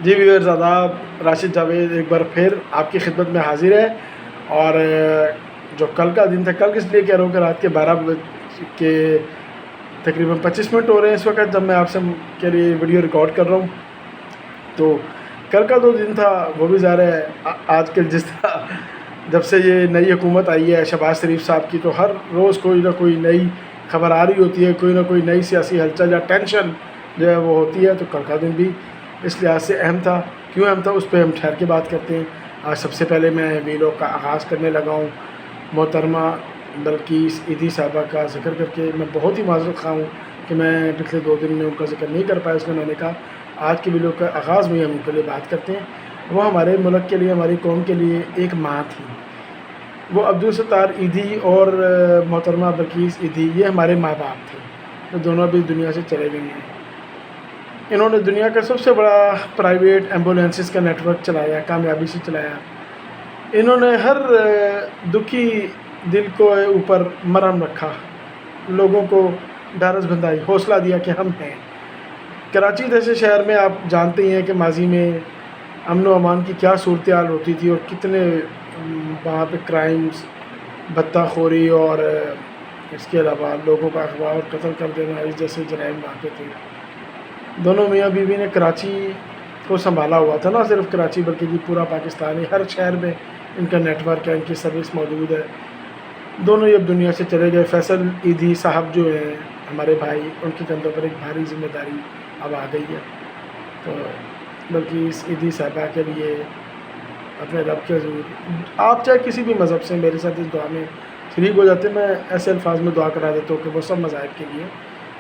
جی viewers آداب، راشد جاوید ایک بار پھر آپ کی خدمت میں حاضر ہے۔ اور جو کل کا دن تھا، کل کس لیے کہہ رہا ہوں کہ رات کے 12 کے تقریباً 25 منٹ ہو رہے ہیں اس وقت جب میں آپ سے کے لیے ویڈیو ریکارڈ کر رہا ہوں۔ تو کل کا جو دن تھا وہ بھی ظاہر ہے آج کل جس طرح جب سے یہ نئی حکومت آئی ہے شہباز شریف صاحب کی، تو ہر روز کوئی نہ کوئی نئی خبر آ رہی ہوتی ہے، کوئی نہ کوئی نئی سیاسی ہلچل یا ٹینشن جو ہے وہ ہوتی ہے۔ تو کل کا دن بھی اس لحاظ سے اہم تھا۔ کیوں اہم تھا اس پہ ہم ٹھہر کے بات کرتے ہیں۔ آج سب سے پہلے میں ویلوگ کا آغاز کرنے لگا ہوں محترمہ بلقیس ایدھی صاحبہ کا ذکر کر کے۔ میں بہت ہی معذرت خواہ ہوں کہ میں پچھلے 2 دن میں ان کا ذکر نہیں کر پایا، اس لیے میں نے کہا آج کے ویلوگ کا آغاز میں ہم ان کے لیے بات کرتے ہیں۔ وہ ہمارے ملک کے لیے، ہماری قوم کے لیے ایک ماں تھی۔ وہ عبدالستار ایدھی اور محترمہ بلقیس ایدھی یہ ہمارے ماں باپ تھے، وہ دونوں بھی دنیا سے چلے گئے ہیں۔ انہوں نے دنیا کا سب سے بڑا پرائیویٹ ایمبولینسز کا نیٹ ورک چلایا، کامیابی سے چلایا۔ انہوں نے ہر دکھی دل کو اوپر مرہم رکھا، لوگوں کو ڈھارس بندھائی، حوصلہ دیا کہ ہم ہیں۔ کراچی جیسے شہر میں آپ جانتے ہی ہیں کہ ماضی میں امن و امان کی کیا صورتحال ہوتی تھی اور کتنے وہاں پہ کرائمز، بھتہ خوری اور اس کے علاوہ لوگوں کا اغوا اور قتل کر دینا اس جیسے جرائم وہاں پہ تھے۔ دونوں میاں بیوی نے کراچی کو سنبھالا ہوا تھا، نہ صرف کراچی بلکہ جی پورا پاکستان ہے، ہر شہر میں ان کا نیٹ ورک ہے، ان کی سروس موجود ہے۔ دونوں ہی اب دنیا سے چلے گئے۔ فیصل ایدھی صاحب جو ہیں ہمارے بھائی، ان کے کندھوں پر ایک بھاری ذمہ داری اب آ گئی ہے۔ تو بلکہ اس ایدھی صاحبہ کے لیے اپنے رب کے حضور، آپ چاہے کسی بھی مذہب سے میرے ساتھ اس دعا میں شریک ہو جاتے ہیں، میں ایسے الفاظ میں دعا کرا دیتا ہوں کہ وہ سب مذاہب کے لیے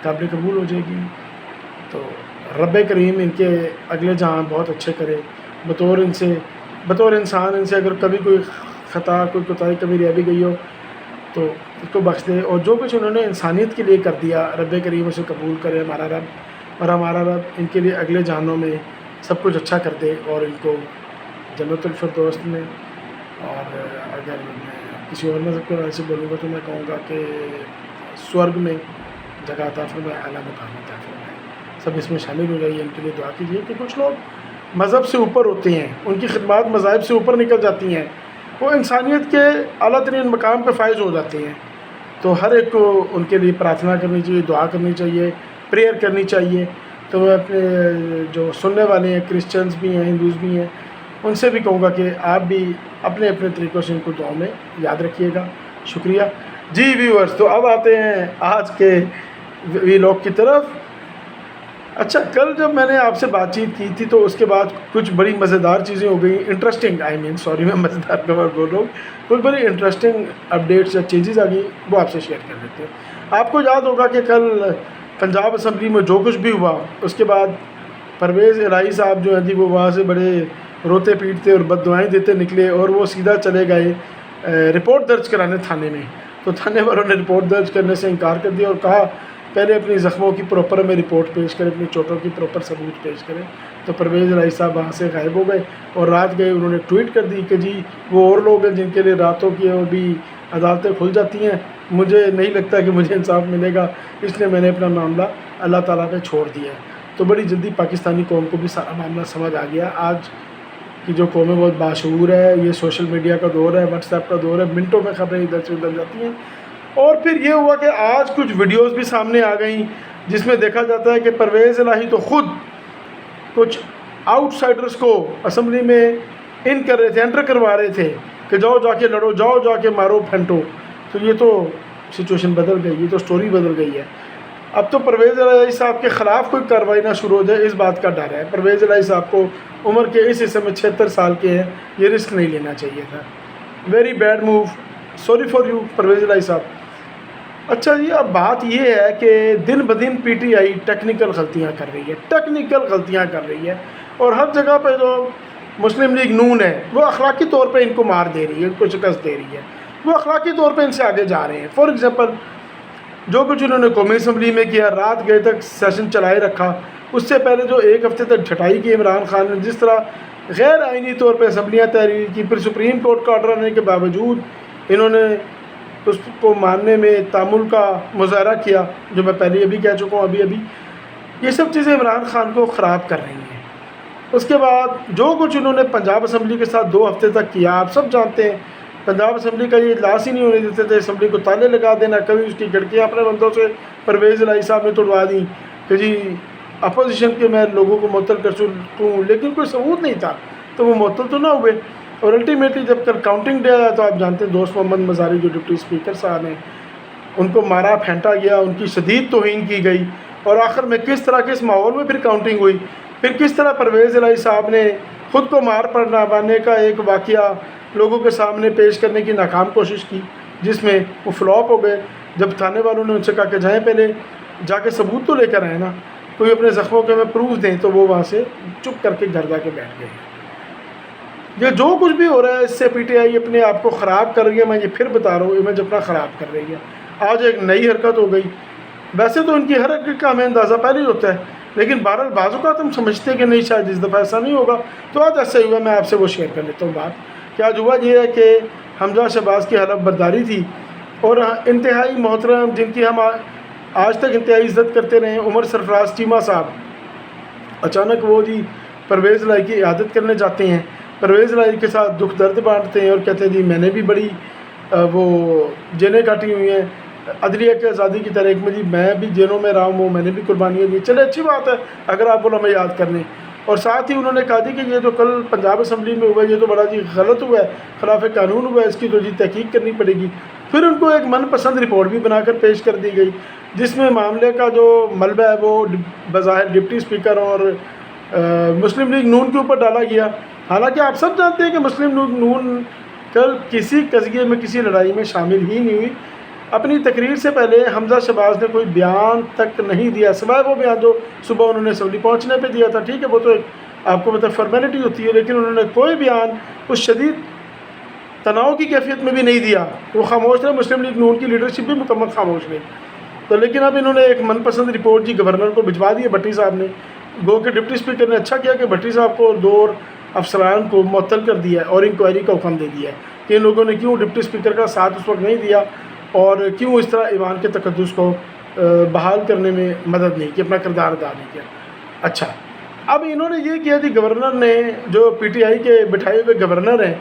قابل قبول ہو جائے گی۔ تو رب کریم ان کے اگلے جہاں بہت اچھے کرے، بطور انسان ان سے اگر کبھی کوئی خطا، کوئی کوتاہی کبھی رہ بھی گئی ہو تو اس کو بخش دے، اور جو کچھ انہوں نے انسانیت کے لیے کر دیا رب کریم اسے قبول کرے ہمارا رب، اور ہمارا رب ان کے لیے اگلے جہانوں میں سب کچھ اچھا کر دے اور ان کو جنت الفردوس میں۔ اور اگر میں کسی اور مذہب کے بارے سے بولوں گا تو میں کہوں گا کہ سورگ میں جگہ عطا فرمائے، اعلیٰ مقام عطا فرمائے۔ سب اس میں شامل ہو جائیے، ان کے لیے دعا کیجیے کہ کچھ لوگ مذہب سے اوپر ہوتے ہیں، ان کی خدمات مذاہب سے اوپر نکل جاتی ہیں، وہ انسانیت کے اعلیٰ ترین مقام پہ فائز ہو جاتے ہیں۔ تو ہر ایک کو ان کے لیے پرارتھنا کرنی چاہیے، دعا کرنی چاہیے، پریئر کرنی چاہیے۔ تو میں اپنے جو سننے والے ہیں، کرسچنز بھی ہیں، ہندوز بھی ہیں، ان سے بھی کہوں گا کہ آپ بھی اپنے اپنے طریقوں سے ان کو دعاؤں میں یاد رکھیے گا۔ شکریہ جی ویورز۔ تو اب آتے ہیں آج کے ویلوگ کی طرف۔ اچھا، کل جب میں نے آپ سے بات چیت کی تھی تو اس کے بعد کچھ بڑی مزیدار چیزیں ہو گئی، انٹرسٹنگ، میں مزیدار کا بول رہا ہوں، کچھ بڑی انٹرسٹنگ اپڈیٹس یا چیزیں آ گئی، وہ آپ سے شیئر کر لیتے ہیں۔ آپ کو یاد ہوگا کہ کل پنجاب اسمبلی میں جو کچھ بھی ہوا، اس کے بعد پرویز الہی صاحب جو ہیں جی وہ وہاں سے بڑے روتے پیٹتے اور بد دعائیں دیتے نکلے، اور وہ سیدھا چلے گئے رپورٹ درج کرانے تھانے میں۔ تو تھانے والوں نے رپورٹ درج کرنے سے انکار کر دیا اور کہا پہلے اپنی زخموں کی پراپر میں رپورٹ پیش کریں، اپنی چوٹوں کی پراپر ثبوت پیش کریں۔ تو پرویز الہی صاحب وہاں سے غائب ہو گئے اور رات گئے انہوں نے ٹویٹ کر دی کہ جی وہ اور لوگ ہیں جن کے لیے راتوں کی اور بھی عدالتیں کھل جاتی ہیں، مجھے نہیں لگتا کہ مجھے انصاف ملے گا، اس لیے میں نے اپنا معاملہ اللہ تعالیٰ پہ چھوڑ دیا ہے۔ تو بڑی جلدی پاکستانی قوم کو بھی سارا معاملہ سمجھ آ گیا۔ آج کی جو قومیں بہت باشعور ہے، یہ سوشل میڈیا کا دور ہے، واٹس ایپ کا دور ہے، منٹوں میں خبریں ادھر سے ادھر جاتی ہیں۔ اور پھر یہ ہوا کہ آج کچھ ویڈیوز بھی سامنے آ گئیں جس میں دیکھا جاتا ہے کہ پرویز الہی تو خود کچھ آؤٹ سائڈرز کو اسمبلی میں ان کر رہے تھے، انٹر کروا رہے تھے کہ جاؤ جا کے لڑو، جاؤ جا کے مارو پھینٹو۔ تو یہ تو سچویشن بدل گئی، یہ تو سٹوری بدل گئی ہے۔ اب تو پرویز الہی صاحب کے خلاف کوئی کارروائی نہ شروع ہو جائے، اس بات کا ڈر ہے۔ پرویز الہی صاحب کو عمر کے اس حصے میں 76 سال کے ہیں، یہ رسک نہیں لینا چاہیے تھا۔ Very bad move, sorry for you Pervez Elahi صاحب۔ اچھا جی، اب بات یہ ہے کہ دن بدن پی ٹی آئی ٹیکنیکل غلطیاں کر رہی ہے، اور ہر جگہ پہ جو مسلم لیگ نون ہے وہ اخلاقی طور پہ ان کو مار دے رہی ہے، ان کو شکست دے رہی ہے، وہ اخلاقی طور پہ ان سے آگے جا رہے ہیں۔ فار ایگزامپل جو کچھ انہوں نے قومی اسمبلی میں کیا، رات گئے تک سیشن چلائے رکھا، اس سے پہلے جو 1 ہفتے تک جھٹائی کی عمران خان نے، جس طرح غیر آئینی طور پہ اسمبلیاں تحریر کی، پھر سپریم کورٹ کا آرڈر آنے کے باوجود انہوں نے اس کو ماننے میں تعامل کا مظاہرہ کیا، جو میں پہلے ابھی کہہ چکا ہوں۔ ابھی یہ سب چیزیں عمران خان کو خراب کر رہی ہیں۔ اس کے بعد جو کچھ انہوں نے پنجاب اسمبلی کے ساتھ 2 ہفتے تک کیا، آپ سب جانتے ہیں پنجاب اسمبلی کا یہ اجلاس ہی نہیں ہونے دیتے تھے، اسمبلی کو تالے لگا دینا، کبھی اس کی کھڑکیاں اپنے بندوں سے پرویز الہی صاحب نے توڑوا دیں کہ جی اپوزیشن کے میں لوگوں کو معطل کر سکوں، لیکن کوئی ثبوت نہیں تھا تو وہ معطل تو نہ ہوئے۔ اور الٹیمیٹلی جب کل کاؤنٹنگ ڈے آیا تو آپ جانتے ہیں دوست محمد مزاری جو ڈپٹی اسپیکر صاحب ہیں، ان کو مارا پھینٹا گیا، ان کی شدید توہین کی گئی، اور آخر میں کس طرح کے اس ماحول میں پھر کاؤنٹنگ ہوئی، پھر کس طرح پرویز الہی صاحب نے خود کو مار پڑنے کا ایک واقعہ لوگوں کے سامنے پیش کرنے کی ناکام کوشش کی، جس میں وہ فلاپ ہو گئے۔ جب تھانے والوں نے ان سے کہا کہ جائیں پہلے جا کے ثبوت تو لے کر آئے نا، کوئی اپنے زخموں کے میں پروف دیں، تو وہ وہاں سے چپ کر کے گھر جا کے بیٹھ گئے۔ یہ جو کچھ بھی ہو رہا ہے اس سے پی ٹی آئی اپنے آپ کو خراب کر رہی ہے، میں یہ پھر بتا رہا ہوں، امیج اپنا خراب کر رہی ہے۔ آج ایک نئی حرکت ہو گئی، ویسے تو ان کی ہر حرکت کا ہمیں اندازہ پہلے ہی ہوتا ہے، لیکن بہرحال بعض اوقات ہم سمجھتے ہیں کہ نہیں شاید اس دفعہ ایسا نہیں ہوگا، تو آج ایسا ہی ہوا۔ میں آپ سے وہ شیئر کر لیتا ہوں بات کہ آج ہوا یہ ہے کہ حمزہ شہباز کی حلف برداری تھی، اور انتہائی محترم جن کی ہم آج تک انتہائی عزت کرتے رہے ہیں، عمر سرفراز چیمہ صاحب، اچانک وہ جی پرویز الہی کی عیادت کرنے جاتے ہیں، پرویز الہی کے ساتھ دکھ درد بانٹتے ہیں اور کہتے ہیں جی میں نے بھی بڑی وہ جینیں کاٹی ہوئی ہیں عدلیہ کی آزادی کی طرح میں، جی میں بھی جیلوں میں رہا ہوں، میں نے بھی قربانیاں دی۔ چلے اچھی بات ہے اگر آپ علماء یاد کر لیں۔ اور ساتھ ہی انہوں نے کہا دی کہ یہ جو کل پنجاب اسمبلی میں ہوا ہے یہ تو بڑا جی غلط ہوا ہے، خلاف قانون ہوا ہے، اس کی تو جی تحقیق کرنی پڑے گی۔ پھر ان کو ایک من پسند رپورٹ بھی بنا کر پیش کر دی گئی، جس میں معاملے کا جو ملبہ ہے وہ بظاہر ڈپٹی اسپیکر اور مسلم لیگ نون کے اوپر ڈالا گیا۔ حالانکہ آپ سب جانتے ہیں کہ مسلم لیگ نون کل کسی قضیے میں کسی لڑائی میں شامل ہی نہیں ہوئی۔ اپنی تقریر سے پہلے حمزہ شہباز نے کوئی بیان تک نہیں دیا، سوائے وہ بیان جو صبح انہوں نے اسمبلی پہنچنے پہ دیا تھا، ٹھیک ہے وہ تو ایک آپ کو پتہ فارمیلٹی ہوتی ہے، لیکن انہوں نے کوئی بیان اس شدید تناؤ کی کیفیت میں بھی نہیں دیا، وہ خاموش رہے۔ مسلم لیگ نون کی لیڈرشپ بھی مکمل خاموش رہی۔ تو لیکن اب انہوں نے ایک من پسند رپورٹ جی گورنر کو بھجوا دی ہے بھٹی صاحب نے، گو کہ ڈپٹی اسپیکر نے اچھا کیا کہ بھٹی صاحب کو اور 2 اور افسران کو معطل کر دیا ہے اور انکوائری کا حکم دے دیا ہے کہ ان لوگوں نے کیوں ڈپٹی اسپیکر کا ساتھ اس وقت نہیں دیا اور کیوں اس طرح ایوان کے تقدس کو بحال کرنے میں مدد نہیں کی، اپنا کردار ادا نہیں کیا۔ اچھا اب انہوں نے یہ کیا جی گورنر نے، جو پی ٹی آئی کے بٹھائے ہوئے گورنر ہیں،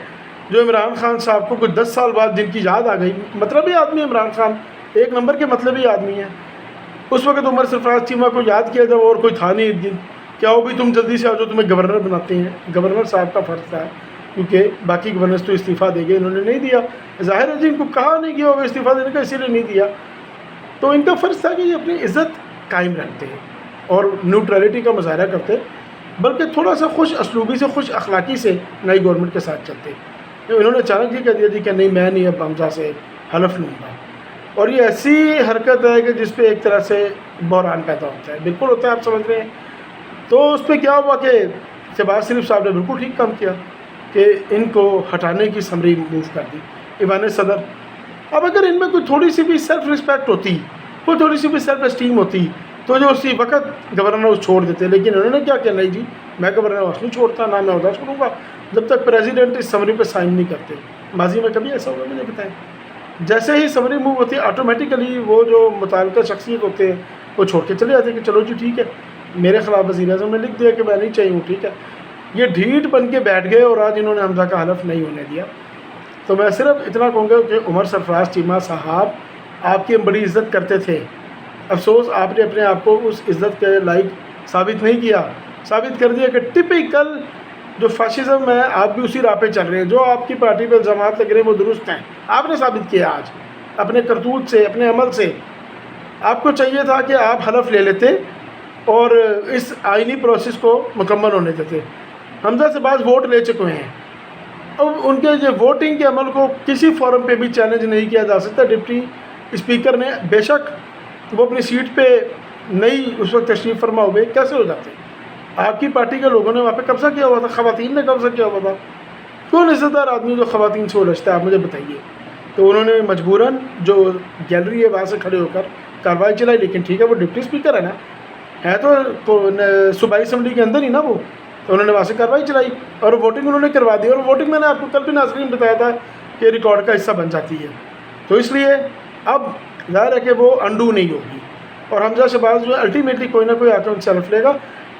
جو عمران خان صاحب کو کچھ 10 سال بعد جن کی یاد آ گئی، مطلبی آدمی عمران خان ایک نمبر کے مطلبی آدمی ہیں، اس وقت عمر سرفراز چیمہ کو یاد کیا جب اور کوئی تھا نہیں، کیا ہو بھی تم جلدی سے آ جاؤ تمہیں گورنر بناتے ہیں۔ گورنر صاحب کا فرض تھا کیونکہ باقی گورنرز تو استعفیٰ دے گئے، انہوں نے نہیں دیا، ظاہر ہے جی ان کو کہا نہیں کیا ہوگا استعفیٰ دینے کا، اسی لیے نہیں دیا۔ تو ان کا فرض تھا کہ یہ اپنی عزت قائم رکھتے ہیں اور نیوٹرلٹی کا مظاہرہ کرتے، بلکہ تھوڑا سا خوش اسلوبی سے، خوش اخلاقی سے نئی گورنمنٹ کے ساتھ چلتے۔ انہوں نے اچانک یہ کہہ دیا جی کہ نہیں میں نہیں اب حمزہ سے حلف لوں گا، اور یہ ایسی حرکت ہے کہ جس پہ ایک طرح سے بحران پیدا ہوتا ہے، بالکل ہوتا ہے، آپ سمجھ رہے ہیں۔ تو اس پہ کیا ہوا کہ شہباز شریف صاحب نے بالکل ٹھیک کام کیا کہ ان کو ہٹانے کی سمری موو کر دی ایوان صدر۔ اب اگر ان میں کوئی تھوڑی سی بھی سیلف رسپیکٹ ہوتی، کوئی تھوڑی سی بھی سیلف اسٹیم ہوتی تو جو اسی وقت گورنر ہاؤس چھوڑ دیتے، لیکن انہوں نے کیا کیا، نہیں جی میں گورنر ہاؤس نہیں چھوڑتا، نہ میں عہدہ چھوڑوں گا جب تک پریزیڈنٹ اس سمری پہ سائن نہیں کرتے۔ ماضی میں کبھی ایسا ہوا مجھے بتائیں؟ جیسے ہی سمری موو ہوتی ہے آٹومیٹیکلی وہ جو متعلقہ شخصیت ہوتے ہیں وہ چھوڑ کے چلے جاتے ہیں کہ چلو جی ٹھیک ہے، میرے خلاف وزیر اعظم نے لکھ دیا کہ میں نہیں چاہیے ہوں، ٹھیک ہے۔ یہ ڈھیٹ بن کے بیٹھ گئے اور آج انہوں نے حمزہ کا حلف نہیں ہونے دیا۔ تو میں صرف اتنا کہوں گا کہ عمر سرفراز چیمہ صاحب آپ کی بڑی عزت کرتے تھے، افسوس آپ نے اپنے آپ کو اس عزت کے لائق ثابت نہیں کیا، ثابت کر دیا کہ ٹپیکل جو فاشزم ہے آپ بھی اسی راہ پہ چل رہے ہیں، جو آپ کی پارٹی پہ الزامات لگ رہے ہیں وہ درست ہیں، آپ نے ثابت کیا آج اپنے کرتوت سے، اپنے عمل سے۔ آپ کو چاہیے تھا کہ آپ حلف لے لیتے اور اس آئینی پروسیس کو مکمل ہونے دیتے۔ حمزہ سے بعض ووٹ لے چکے ہیں، اب ان کے یہ ووٹنگ کے عمل کو کسی فورم پہ بھی چیلنج نہیں کیا جا سکتا۔ ڈپٹی اسپیکر نے بے شک وہ اپنی سیٹ پہ نئی اس وقت تشریف فرما ہوئے، کیسے ہو جاتے؟ آپ کی پارٹی کے لوگوں نے وہاں پہ قبضہ کیا ہوا تھا، خواتین نے قبضہ کیا ہوا تھا۔ کون عزت دار آدمی جو خواتین سے الجھتا ہے، آپ مجھے بتائیے۔ تو انہوں نے مجبوراً جو گیلری ہے وہاں سے کھڑے ہو کر کارروائی چلائی، لیکن ٹھیک ہے وہ ڈپٹی اسپیکر ہے نا، ہے تو صوبائی اسمبلی کے اندر ہی نا وہ، تو انہوں نے وہاں سے کارروائی چلائی اور ووٹنگ انہوں نے کروا دی، اور ووٹنگ میں نے آپ کو کل بھی ناظرین بتایا تھا کہ ریکارڈ کا حصہ بن جاتی ہے۔ تو اس لیے اب ظاہر ہے کہ وہ انڈو نہیں ہوگی، اور حمزہ شہباز جو ہے الٹیمیٹلی کوئی نہ کوئی آ کے ان سے حلف لے گا۔